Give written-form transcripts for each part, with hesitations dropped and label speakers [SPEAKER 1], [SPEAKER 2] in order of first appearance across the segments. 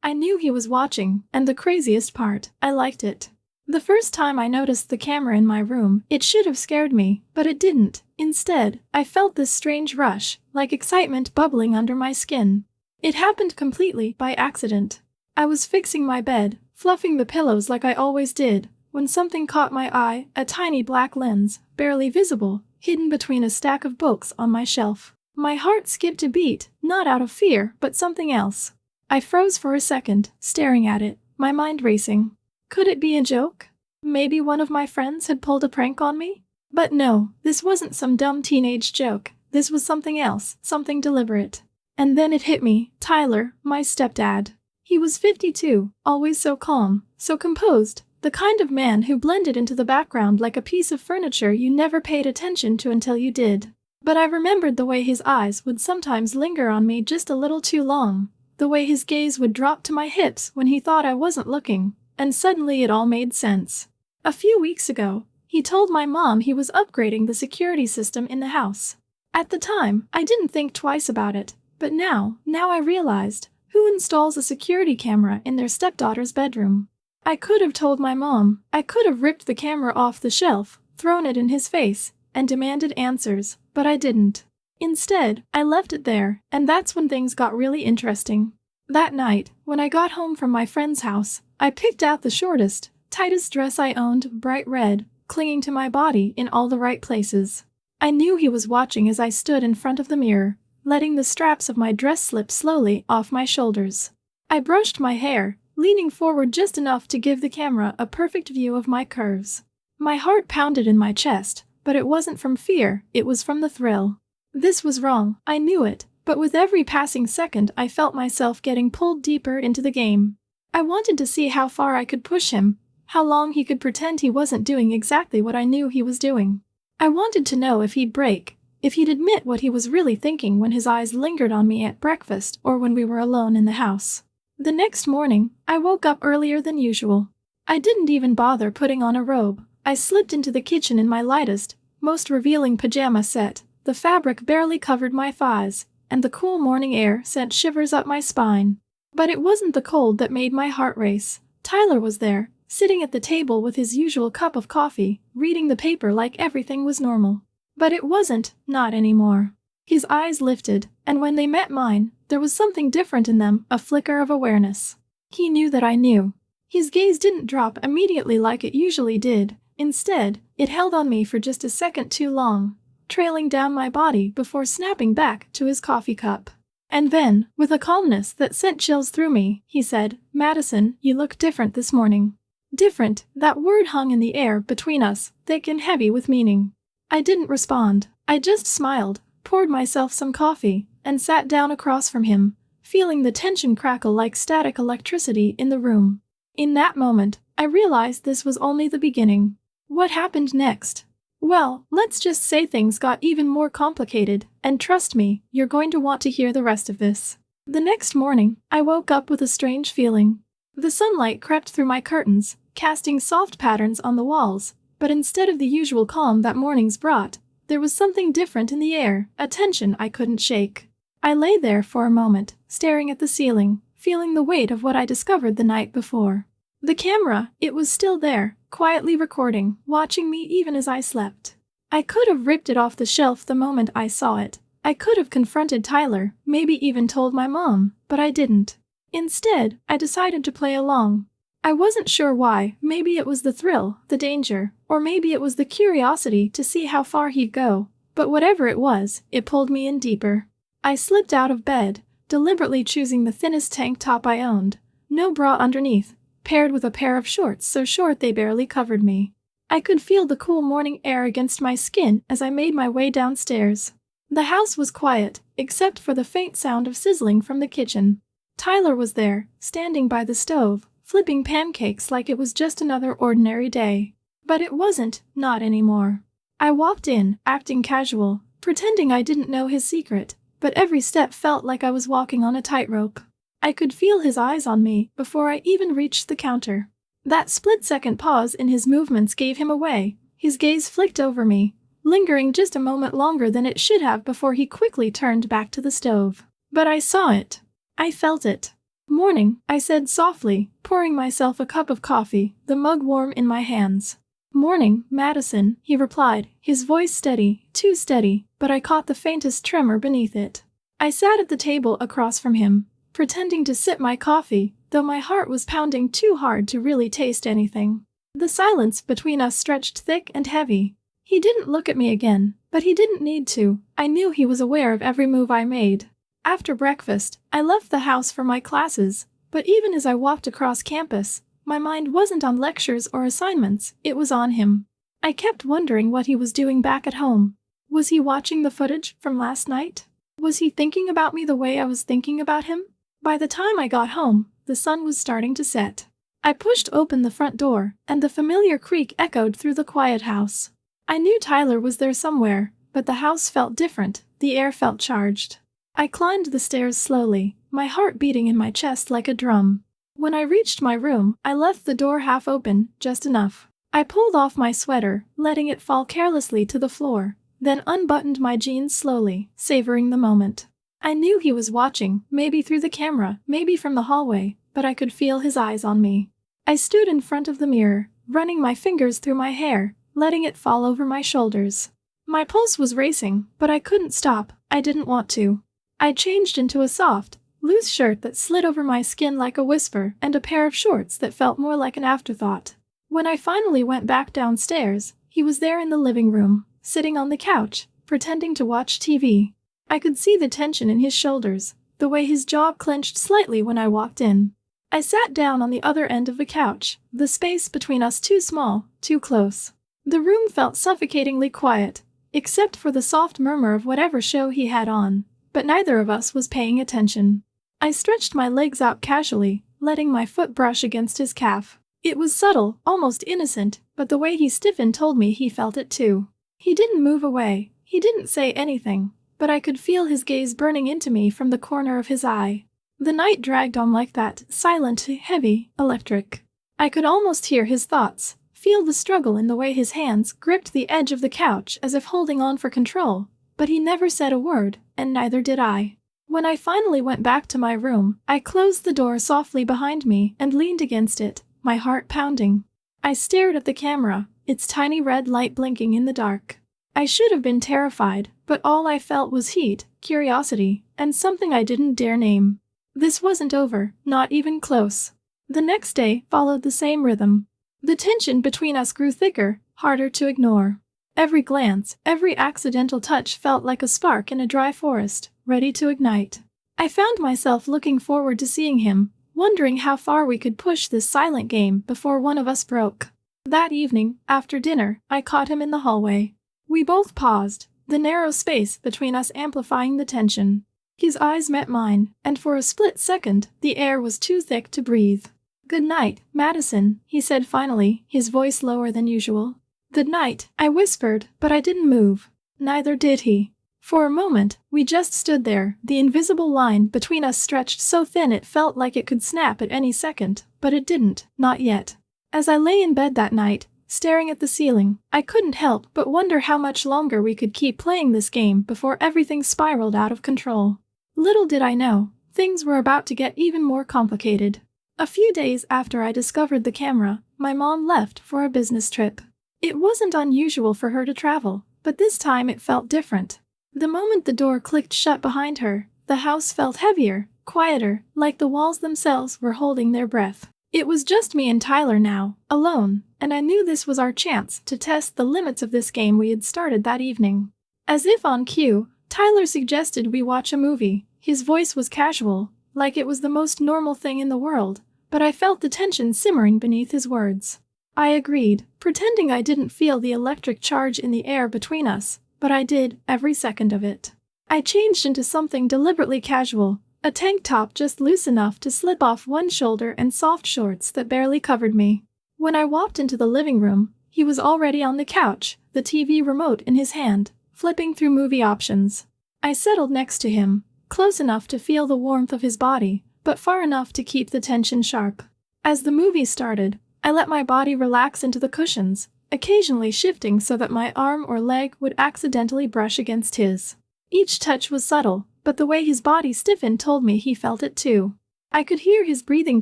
[SPEAKER 1] I knew he was watching, and the craziest part, I liked it. The first time I noticed the camera in my room, it should have scared me, but it didn't. Instead, I felt this strange rush, like excitement bubbling under my skin. It happened completely by accident. I was fixing my bed, fluffing the pillows like I always did, when something caught my eye, a tiny black lens, barely visible, hidden between a stack of books on my shelf. My heart skipped a beat, not out of fear, but something else. I froze for a second, staring at it, my mind racing. Could it be a joke? Maybe one of my friends had pulled a prank on me? But no, this wasn't some dumb teenage joke. This was something else, something deliberate. And then it hit me, Tyler, my stepdad. He was 52, always so calm, so composed, the kind of man who blended into the background like a piece of furniture you never paid attention to until you did. But I remembered the way his eyes would sometimes linger on me just a little too long, the way his gaze would drop to my hips when he thought I wasn't looking, and suddenly it all made sense. A few weeks ago, he told my mom he was upgrading the security system in the house. At the time, I didn't think twice about it, but now I realized, who installs a security camera in their stepdaughter's bedroom? I could have told my mom. I could have ripped the camera off the shelf, thrown it in his face, and demanded answers, but I didn't. Instead, I left it there, and that's when things got really interesting. That night, when I got home from my friend's house, I picked out the shortest, tightest dress I owned, bright red, clinging to my body in all the right places. I knew he was watching as I stood in front of the mirror, letting the straps of my dress slip slowly off my shoulders. I brushed my hair, leaning forward just enough to give the camera a perfect view of my curves. My heart pounded in my chest, but it wasn't from fear, it was from the thrill. This was wrong, I knew it, but with every passing second I felt myself getting pulled deeper into the game. I wanted to see how far I could push him, how long he could pretend he wasn't doing exactly what I knew he was doing. I wanted to know if he'd break, if he'd admit what he was really thinking when his eyes lingered on me at breakfast or when we were alone in the house. The next morning, I woke up earlier than usual. I didn't even bother putting on a robe. I slipped into the kitchen in my lightest, most revealing pajama set. The fabric barely covered my thighs, and the cool morning air sent shivers up my spine. But it wasn't the cold that made my heart race. Tyler was there, sitting at the table with his usual cup of coffee, reading the paper like everything was normal. But it wasn't, not anymore. His eyes lifted, and when they met mine, there was something different in them, a flicker of awareness. He knew that I knew. His gaze didn't drop immediately like it usually did. Instead, it held on me for just a second too long, trailing down my body before snapping back to his coffee cup. And then, with a calmness that sent chills through me, he said, "Madison, you look different this morning." Different, that word hung in the air between us, thick and heavy with meaning. I didn't respond. I just smiled, poured myself some coffee, and sat down across from him, feeling the tension crackle like static electricity in the room. In that moment, I realized this was only the beginning. What happened next? Well, let's just say things got even more complicated, and trust me, you're going to want to hear the rest of this. The next morning, I woke up with a strange feeling. The sunlight crept through my curtains, casting soft patterns on the walls, but instead of the usual calm that mornings brought, there was something different in the air, a tension I couldn't shake. I lay there for a moment, staring at the ceiling, feeling the weight of what I discovered the night before. The camera, it was still there, quietly recording, watching me even as I slept. I could have ripped it off the shelf the moment I saw it. I could have confronted Tyler, maybe even told my mom, but I didn't. Instead, I decided to play along. I wasn't sure why. Maybe it was the thrill, the danger, or maybe it was the curiosity to see how far he'd go. But whatever it was, it pulled me in deeper. I slipped out of bed, deliberately choosing the thinnest tank top I owned, no bra underneath, paired with a pair of shorts so short they barely covered me. I could feel the cool morning air against my skin as I made my way downstairs. The house was quiet, except for the faint sound of sizzling from the kitchen. Tyler was there, standing by the stove, flipping pancakes like it was just another ordinary day. But it wasn't, not anymore. I walked in, acting casual, pretending I didn't know his secret, but every step felt like I was walking on a tightrope. I could feel his eyes on me before I even reached the counter. That split-second pause in his movements gave him away. His gaze flicked over me, lingering just a moment longer than it should have before he quickly turned back to the stove. But I saw it. I felt it. "Morning," I said softly, pouring myself a cup of coffee, the mug warm in my hands. "Morning, Madison," he replied, his voice steady, too steady, but I caught the faintest tremor beneath it. I sat at the table across from him, pretending to sip my coffee, though my heart was pounding too hard to really taste anything. The silence between us stretched thick and heavy. He didn't look at me again, but he didn't need to. I knew he was aware of every move I made. After breakfast, I left the house for my classes, but even as I walked across campus, my mind wasn't on lectures or assignments, it was on him. I kept wondering what he was doing back at home. Was he watching the footage from last night? Was he thinking about me the way I was thinking about him? By the time I got home, the sun was starting to set. I pushed open the front door, and the familiar creak echoed through the quiet house. I knew Tyler was there somewhere, but the house felt different, the air felt charged. I climbed the stairs slowly, my heart beating in my chest like a drum. When I reached my room, I left the door half open, just enough. I pulled off my sweater, letting it fall carelessly to the floor, then unbuttoned my jeans slowly, savoring the moment. I knew he was watching, maybe through the camera, maybe from the hallway, but I could feel his eyes on me. I stood in front of the mirror, running my fingers through my hair, letting it fall over my shoulders. My pulse was racing, but I couldn't stop. I didn't want to. I changed into a soft, loose shirt that slid over my skin like a whisper and a pair of shorts that felt more like an afterthought. When I finally went back downstairs, he was there in the living room, sitting on the couch, pretending to watch TV. I could see the tension in his shoulders, the way his jaw clenched slightly when I walked in. I sat down on the other end of the couch, the space between us too small, too close. The room felt suffocatingly quiet, except for the soft murmur of whatever show he had on, but neither of us was paying attention. I stretched my legs out casually, letting my foot brush against his calf. It was subtle, almost innocent, but the way he stiffened told me he felt it too. He didn't move away, he didn't say anything, but I could feel his gaze burning into me from the corner of his eye. The night dragged on like that, silent, heavy, electric. I could almost hear his thoughts, feel the struggle in the way his hands gripped the edge of the couch as if holding on for control, but he never said a word, and neither did I. When I finally went back to my room, I closed the door softly behind me and leaned against it, my heart pounding. I stared at the camera, its tiny red light blinking in the dark. I should have been terrified, but all I felt was heat, curiosity, and something I didn't dare name. This wasn't over, not even close. The next day followed the same rhythm. The tension between us grew thicker, harder to ignore. Every glance, every accidental touch felt like a spark in a dry forest, ready to ignite. I found myself looking forward to seeing him, wondering how far we could push this silent game before one of us broke. That evening, after dinner, I caught him in the hallway. We both paused, the narrow space between us amplifying the tension. His eyes met mine, and for a split second, the air was too thick to breathe. "Good night, Madison," he said finally, his voice lower than usual. "Good night," I whispered, but I didn't move. Neither did he. For a moment, we just stood there, the invisible line between us stretched so thin it felt like it could snap at any second, but it didn't, not yet. As I lay in bed that night, staring at the ceiling, I couldn't help but wonder how much longer we could keep playing this game before everything spiraled out of control. Little did I know, things were about to get even more complicated. A few days after I discovered the camera, my mom left for a business trip. It wasn't unusual for her to travel, but this time it felt different. The moment the door clicked shut behind her, the house felt heavier, quieter, like the walls themselves were holding their breath. It was just me and Tyler now, alone, and I knew this was our chance to test the limits of this game we had started that evening. As if on cue, Tyler suggested we watch a movie. His voice was casual, like it was the most normal thing in the world, but I felt the tension simmering beneath his words. I agreed, pretending I didn't feel the electric charge in the air between us, but I did, every second of it. I changed into something deliberately casual, a tank top just loose enough to slip off one shoulder and soft shorts that barely covered me. When I walked into the living room, he was already on the couch, the TV remote in his hand, flipping through movie options. I settled next to him, close enough to feel the warmth of his body, but far enough to keep the tension sharp. As the movie started, I let my body relax into the cushions, occasionally shifting so that my arm or leg would accidentally brush against his. Each touch was subtle, but the way his body stiffened told me he felt it too. I could hear his breathing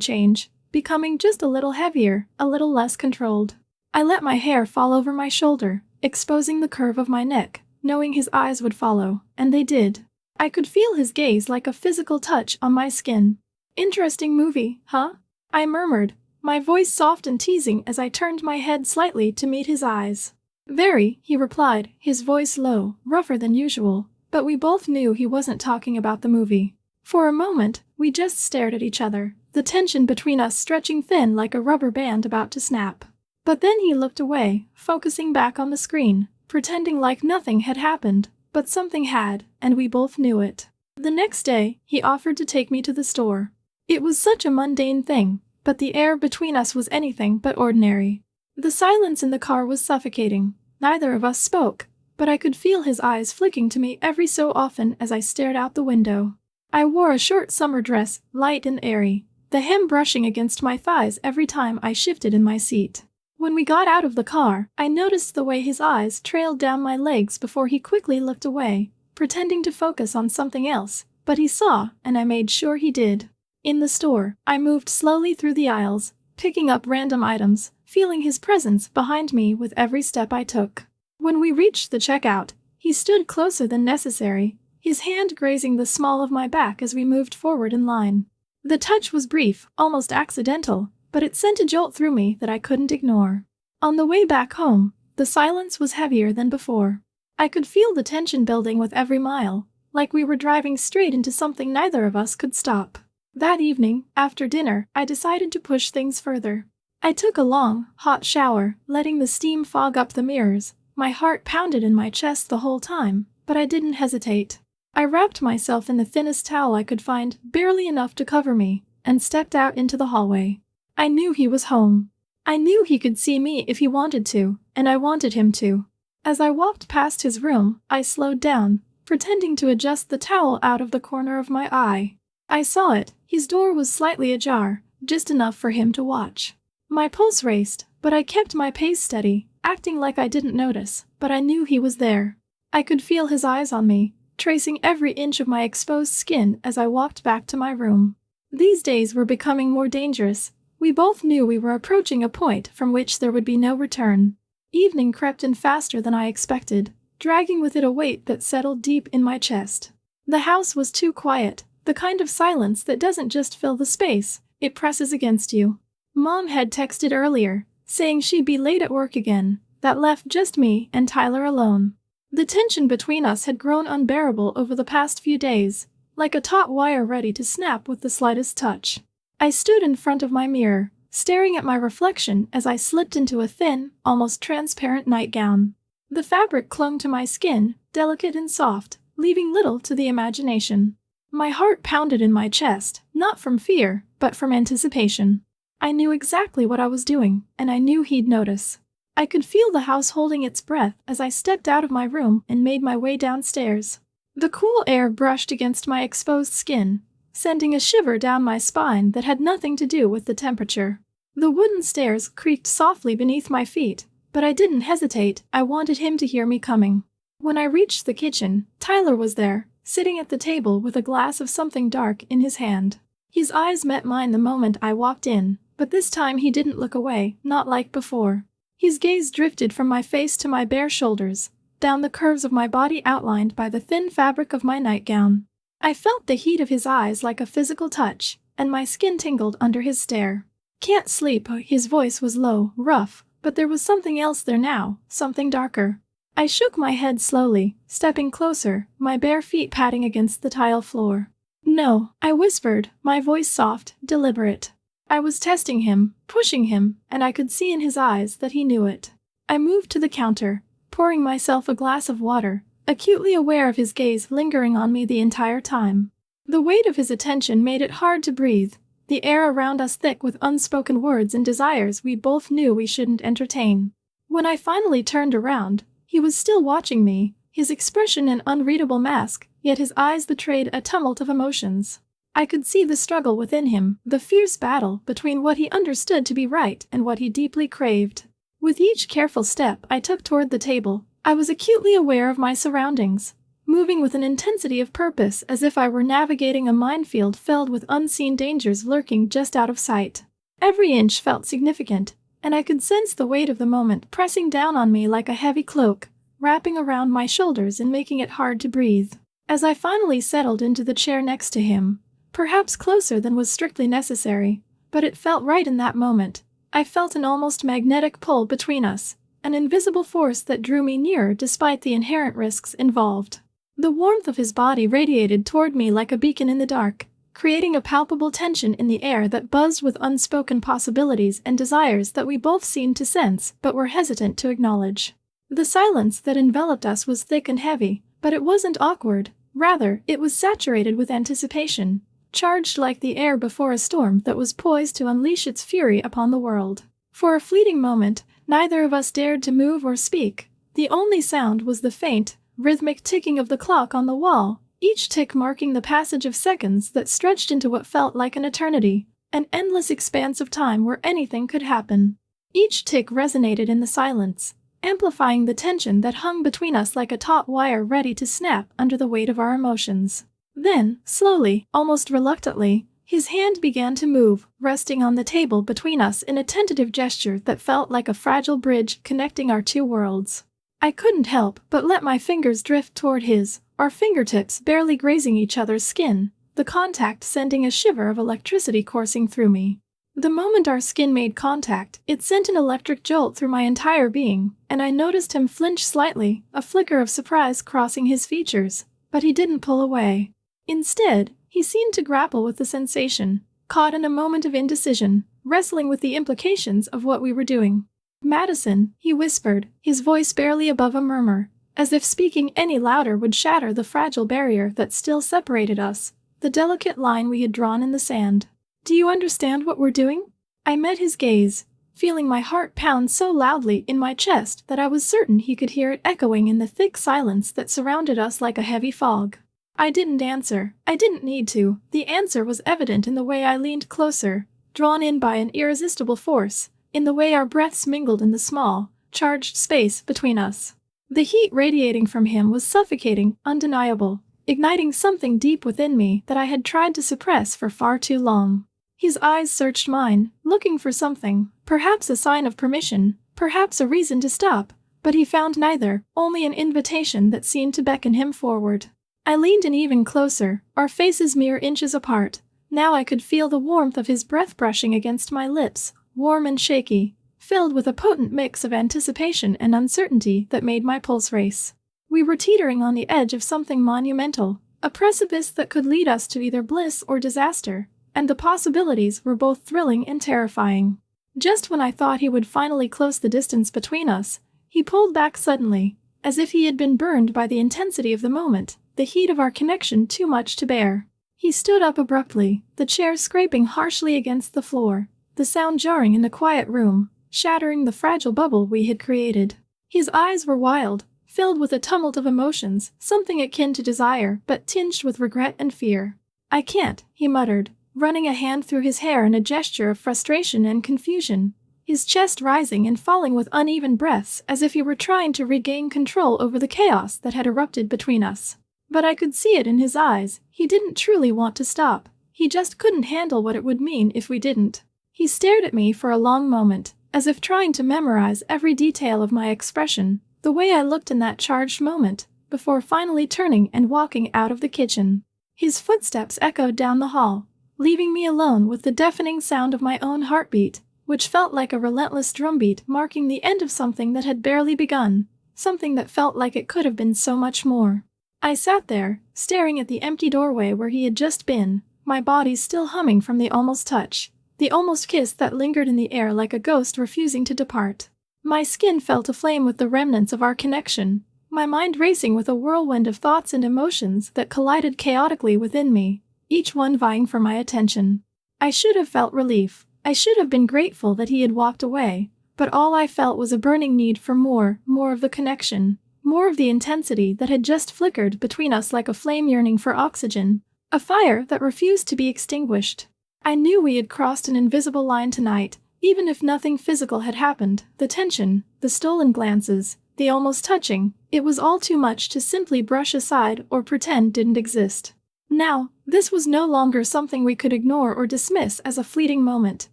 [SPEAKER 1] change, becoming just a little heavier, a little less controlled. I let my hair fall over my shoulder, exposing the curve of my neck, knowing his eyes would follow, and they did. I could feel his gaze like a physical touch on my skin. "Interesting movie, huh?" I murmured, my voice soft and teasing as I turned my head slightly to meet his eyes. "Very," he replied, his voice low, rougher than usual, but we both knew he wasn't talking about the movie. For a moment, we just stared at each other, the tension between us stretching thin like a rubber band about to snap. But then he looked away, focusing back on the screen, pretending like nothing had happened, but something had, and we both knew it. The next day, he offered to take me to the store. It was such a mundane thing, but the air between us was anything but ordinary. The silence in the car was suffocating. Neither of us spoke, but I could feel his eyes flicking to me every so often as I stared out the window. I wore a short summer dress, light and airy, the hem brushing against my thighs every time I shifted in my seat. When we got out of the car, I noticed the way his eyes trailed down my legs before he quickly looked away, pretending to focus on something else, but he saw, and I made sure he did. In the store, I moved slowly through the aisles, picking up random items, feeling his presence behind me with every step I took. When we reached the checkout, he stood closer than necessary, his hand grazing the small of my back as we moved forward in line. The touch was brief, almost accidental, but it sent a jolt through me that I couldn't ignore. On the way back home, the silence was heavier than before. I could feel the tension building with every mile, like we were driving straight into something neither of us could stop. That evening, after dinner, I decided to push things further. I took a long, hot shower, letting the steam fog up the mirrors. My heart pounded in my chest the whole time, but I didn't hesitate. I wrapped myself in the thinnest towel I could find, barely enough to cover me, and stepped out into the hallway. I knew he was home. I knew he could see me if he wanted to, and I wanted him to. As I walked past his room, I slowed down, pretending to adjust the towel out of the corner of my eye. I saw it. His door was slightly ajar, just enough for him to watch. My pulse raced, but I kept my pace steady, acting like I didn't notice, but I knew he was there. I could feel his eyes on me, tracing every inch of my exposed skin as I walked back to my room. These days were becoming more dangerous. We both knew we were approaching a point from which there would be no return. Evening crept in faster than I expected, dragging with it a weight that settled deep in my chest. The house was too quiet, the kind of silence that doesn't just fill the space, it presses against you. Mom had texted earlier, saying she'd be late at work again. That left just me and Tyler alone. The tension between us had grown unbearable over the past few days, like a taut wire ready to snap with the slightest touch. I stood in front of my mirror, staring at my reflection as I slipped into a thin, almost transparent nightgown. The fabric clung to my skin, delicate and soft, leaving little to the imagination. My heart pounded in my chest, not from fear, but from anticipation. I knew exactly what I was doing, and I knew he'd notice. I could feel the house holding its breath as I stepped out of my room and made my way downstairs. The cool air brushed against my exposed skin, sending a shiver down my spine that had nothing to do with the temperature. The wooden stairs creaked softly beneath my feet, but I didn't hesitate. I wanted him to hear me coming. When I reached the kitchen, Tyler was there, sitting at the table with a glass of something dark in his hand. His eyes met mine the moment I walked in, but this time he didn't look away, not like before. His gaze drifted from my face to my bare shoulders, down the curves of my body outlined by the thin fabric of my nightgown. I felt the heat of his eyes like a physical touch, and my skin tingled under his stare. "Can't sleep," his voice was low, rough, but there was something else there now, something darker. I shook my head slowly, stepping closer, my bare feet patting against the tile floor. "No," I whispered, my voice soft, deliberate. I was testing him, pushing him, and I could see in his eyes that he knew it. I moved to the counter, pouring myself a glass of water, acutely aware of his gaze lingering on me the entire time. The weight of his attention made it hard to breathe, the air around us thick with unspoken words and desires we both knew we shouldn't entertain. When I finally turned around, he was still watching me, his expression an unreadable mask, yet his eyes betrayed a tumult of emotions. I could see the struggle within him, the fierce battle between what he understood to be right and what he deeply craved. With each careful step I took toward the table, I was acutely aware of my surroundings. moving with an intensity of purpose as if I were navigating a minefield filled with unseen dangers lurking just out of sight. Every inch felt significant, and I could sense the weight of the moment pressing down on me like a heavy cloak, wrapping around my shoulders and making it hard to breathe. As I finally settled into the chair next to him, perhaps closer than was strictly necessary, but it felt right in that moment, I felt an almost magnetic pull between us, an invisible force that drew me nearer despite the inherent risks involved. The warmth of his body radiated toward me like a beacon in the dark, creating a palpable tension in the air that buzzed with unspoken possibilities and desires that we both seemed to sense but were hesitant to acknowledge. The silence that enveloped us was thick and heavy, but it wasn't awkward. Rather, it was saturated with anticipation, charged like the air before a storm that was poised to unleash its fury upon the world. For a fleeting moment, neither of us dared to move or speak. The only sound was the faint, rhythmic ticking of the clock on the wall, each tick marking the passage of seconds that stretched into what felt like an eternity, an endless expanse of time where anything could happen. Each tick resonated in the silence, amplifying the tension that hung between us like a taut wire ready to snap under the weight of our emotions. Then, slowly, almost reluctantly, his hand began to move, resting on the table between us in a tentative gesture that felt like a fragile bridge connecting our two worlds. I couldn't help but let my fingers drift toward his, our fingertips barely grazing each other's skin, the contact sending a shiver of electricity coursing through me. The moment our skin made contact, it sent an electric jolt through my entire being, and I noticed him flinch slightly, a flicker of surprise crossing his features, but he didn't pull away. Instead, he seemed to grapple with the sensation, caught in a moment of indecision, wrestling with the implications of what we were doing. "Madison," he whispered, his voice barely above a murmur, as if speaking any louder would shatter the fragile barrier that still separated us, the delicate line we had drawn in the sand. "Do you understand what we're doing?" I met his gaze, feeling my heart pound so loudly in my chest that I was certain he could hear it echoing in the thick silence that surrounded us like a heavy fog. I didn't answer. I didn't need to. The answer was evident in the way I leaned closer, drawn in by an irresistible force, in the way our breaths mingled in the small, charged space between us. The heat radiating from him was suffocating, undeniable, igniting something deep within me that I had tried to suppress for far too long. His eyes searched mine, looking for something, perhaps a sign of permission, perhaps a reason to stop, but he found neither, only an invitation that seemed to beckon him forward. I leaned in even closer, our faces mere inches apart. Now I could feel the warmth of his breath brushing against my lips, warm and shaky, filled with a potent mix of anticipation and uncertainty that made my pulse race. We were teetering on the edge of something monumental, a precipice that could lead us to either bliss or disaster, and the possibilities were both thrilling and terrifying. Just when I thought he would finally close the distance between us, he pulled back suddenly, as if he had been burned by the intensity of the moment, the heat of our connection too much to bear. He stood up abruptly, the chair scraping harshly against the floor, the sound jarring in the quiet room, shattering the fragile bubble we had created. His eyes were wild, filled with a tumult of emotions, something akin to desire, but tinged with regret and fear. "I can't," he muttered, running a hand through his hair in a gesture of frustration and confusion, his chest rising and falling with uneven breaths as if he were trying to regain control over the chaos that had erupted between us. But I could see it in his eyes. He didn't truly want to stop. He just couldn't handle what it would mean if we didn't. He stared at me for a long moment, as if trying to memorize every detail of my expression, the way I looked in that charged moment, before finally turning and walking out of the kitchen. His footsteps echoed down the hall, leaving me alone with the deafening sound of my own heartbeat, which felt like a relentless drumbeat marking the end of something that had barely begun, something that felt like it could have been so much more. I sat there, staring at the empty doorway where he had just been, my body still humming from the almost touch, the almost kiss that lingered in the air like a ghost refusing to depart. My skin felt aflame with the remnants of our connection, my mind racing with a whirlwind of thoughts and emotions that collided chaotically within me, each one vying for my attention. I should have felt relief. I should have been grateful that he had walked away, but all I felt was a burning need for more of the connection, more of the intensity that had just flickered between us like a flame yearning for oxygen, a fire that refused to be extinguished. I knew we had crossed an invisible line tonight, even if nothing physical had happened. The tension, the stolen glances, the almost touching. It was all too much to simply brush aside or pretend didn't exist. Now, this was no longer something we could ignore or dismiss as a fleeting moment.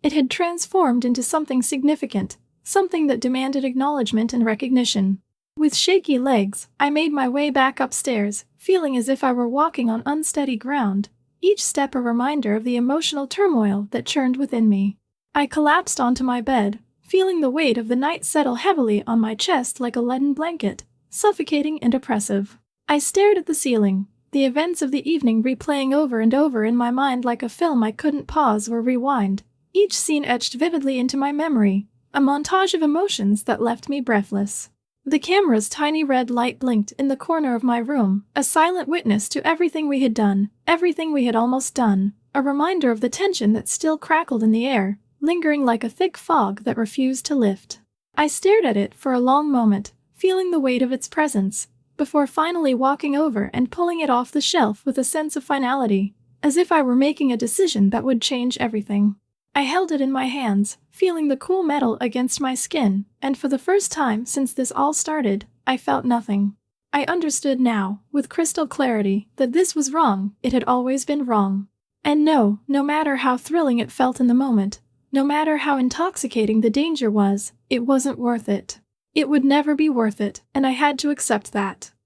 [SPEAKER 1] It had transformed into something significant, something that demanded acknowledgement and recognition. With shaky legs, I made my way back upstairs, feeling as if I were walking on unsteady ground, each step a reminder of the emotional turmoil that churned within me. I collapsed onto my bed, feeling the weight of the night settle heavily on my chest like a leaden blanket, suffocating and oppressive. I stared at the ceiling, the events of the evening replaying over and over in my mind like a film I couldn't pause or rewind, each scene etched vividly into my memory, a montage of emotions that left me breathless. The camera's tiny red light blinked in the corner of my room, a silent witness to everything we had done, everything we had almost done, a reminder of the tension that still crackled in the air, lingering like a thick fog that refused to lift. I stared at it for a long moment, feeling the weight of its presence, before finally walking over and pulling it off the shelf with a sense of finality, as if I were making a decision that would change everything. I held it in my hands, feeling the cool metal against my skin, and for the first time since this all started, I felt nothing. I understood now, with crystal clarity, that this was wrong. It had always been wrong. And no matter how thrilling it felt in the moment, no matter how intoxicating the danger was, it wasn't worth it. It would never be worth it, and I had to accept that.